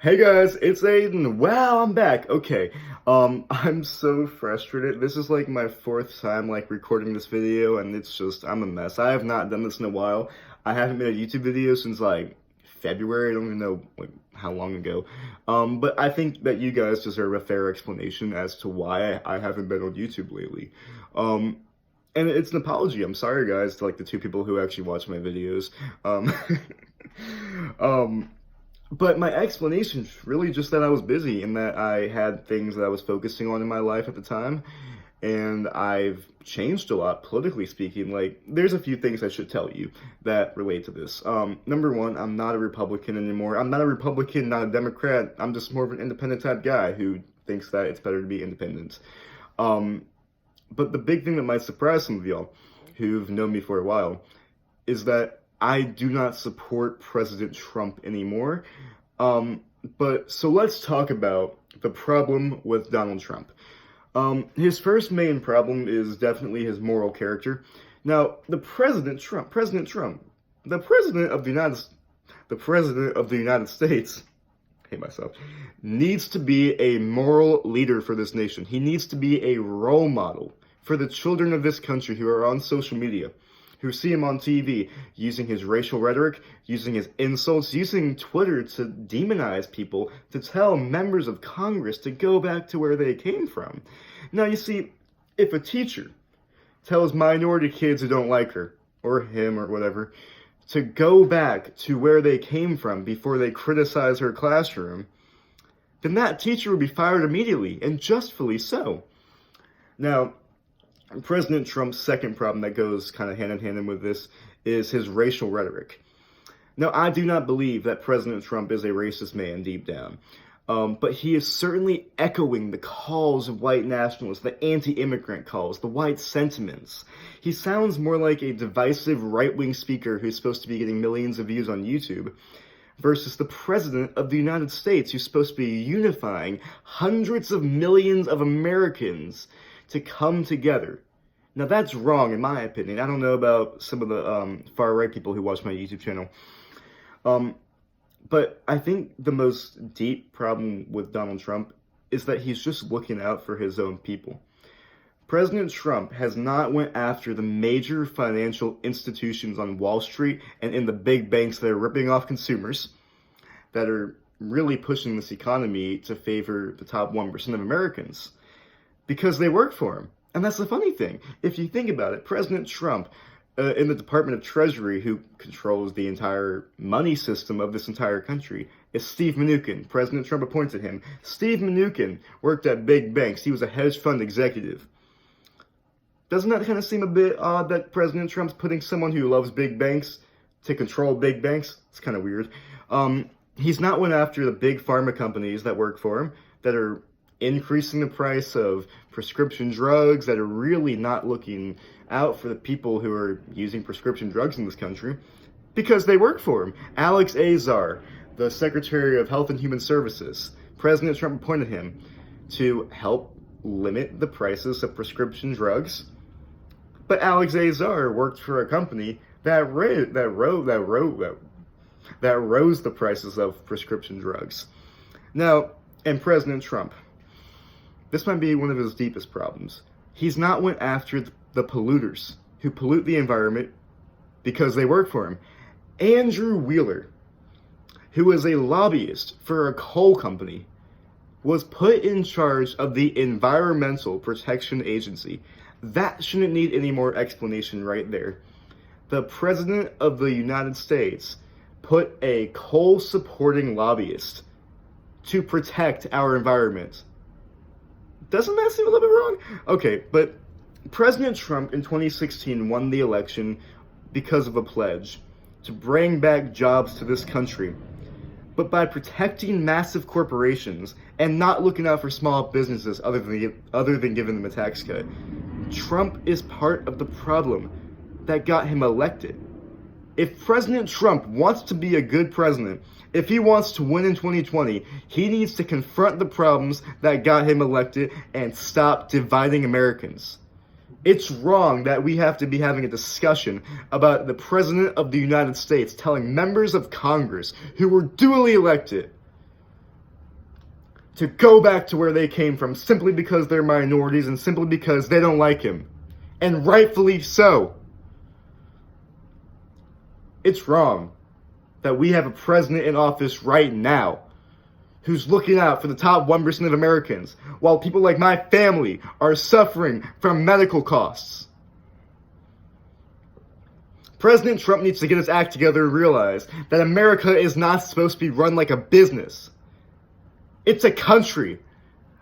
Hey guys, it's Aiden. Wow, I'm back. Okay. I'm so frustrated. This is like my fourth time recording this video and I'm a mess. I have not done this in a while. I haven't made a YouTube video since February. I don't even know how long ago. But I think that you guys deserve a fair explanation as to why I haven't been on YouTube lately. Um, and it's an apology. I'm sorry guys to the two people who actually watch my videos. Um, um, but my explanation is really just that I was busy and that I had things that I was focusing on in my life at the time. And I've changed a lot, politically speaking. There's a few things I should tell you that relate to this. Number one, I'm not a Republican anymore. I'm not a Republican, not a Democrat. I'm just more of an independent type guy who thinks that it's better to be independent. Um, but the big thing that might surprise some of y'all who've known me for a while is that I do not support President Trump anymore. Um, but so let's talk about the problem with Donald Trump. His first main problem is definitely his moral character. Now, the president of the United States, I hate myself, needs to be a moral leader for this nation. He needs to be a role model for the children of this country who are on social media, who see him on TV using his racial rhetoric, using his insults, using Twitter to demonize people, to tell members of Congress to go back to where they came from. Now, you see, if a teacher tells minority kids who don't like her, or him, or whatever, to go back to where they came from before they criticize her classroom, then that teacher would be fired immediately, and justly so. Now, President Trump's second problem that goes kind of hand in hand with this is his racial rhetoric. Now, I do not believe that President Trump is a racist man deep down, but he is certainly echoing the calls of white nationalists, the anti-immigrant calls, the white sentiments. He sounds more like a divisive right-wing speaker who's supposed to be getting millions of views on YouTube versus the President of the United States who's supposed to be unifying hundreds of millions of Americans to come together. Now that's wrong in my opinion. I don't know about some of the far-right people who watch my YouTube channel. But I think the most deep problem with Donald Trump is that he's just looking out for his own people. President Trump has not went after the major financial institutions on Wall Street and in the big banks that are ripping off consumers, that are really pushing this economy to favor the top 1% of Americans, because they work for him. And that's the funny thing. If you think about it, President Trump, in the Department of Treasury, who controls the entire money system of this entire country, is Steve Mnuchin. President Trump appointed him. Steve Mnuchin worked at big banks. He was a hedge fund executive. Doesn't that kind of seem a bit odd that President Trump's putting someone who loves big banks to control big banks? It's kind of weird. He's not went after the big pharma companies that work for him, that are increasing the price of prescription drugs, that are really not looking out for the people who are using prescription drugs in this country, because they work for him. Alex Azar, the Secretary of Health and Human Services, President Trump appointed him to help limit the prices of prescription drugs. But Alex Azar worked for a company that rose the prices of prescription drugs. Now, and President Trump, this might be one of his deepest problems. He's not went after the polluters who pollute the environment because they work for him. Andrew Wheeler, who is a lobbyist for a coal company, was put in charge of the Environmental Protection Agency. That shouldn't need any more explanation right there. The President of the United States put a coal-supporting lobbyist to protect our environment. Doesn't that seem a little bit wrong? Okay, but President Trump in 2016 won the election because of a pledge to bring back jobs to this country. But by protecting massive corporations and not looking out for small businesses other than giving them a tax cut, Trump is part of the problem that got him elected. If President Trump wants to be a good president, if he wants to win in 2020, he needs to confront the problems that got him elected and stop dividing Americans. It's wrong that we have to be having a discussion about the President of the United States telling members of Congress who were duly elected to go back to where they came from simply because they're minorities and simply because they don't like him. And rightfully so. It's wrong that we have a president in office right now who's looking out for the top 1% of Americans, while people like my family are suffering from medical costs. President Trump needs to get his act together and realize that America is not supposed to be run like a business. It's a country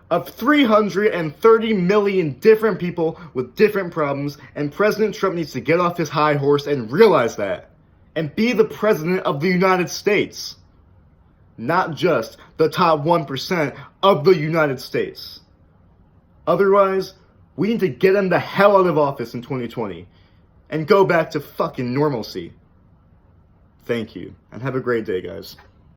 of 330 million different people with different problems, and President Trump needs to get off his high horse and realize that, and be the president of the United States. Not just the top 1% of the United States. Otherwise, we need to get him the hell out of office in 2020 and go back to fucking normalcy. Thank you, and have a great day, guys.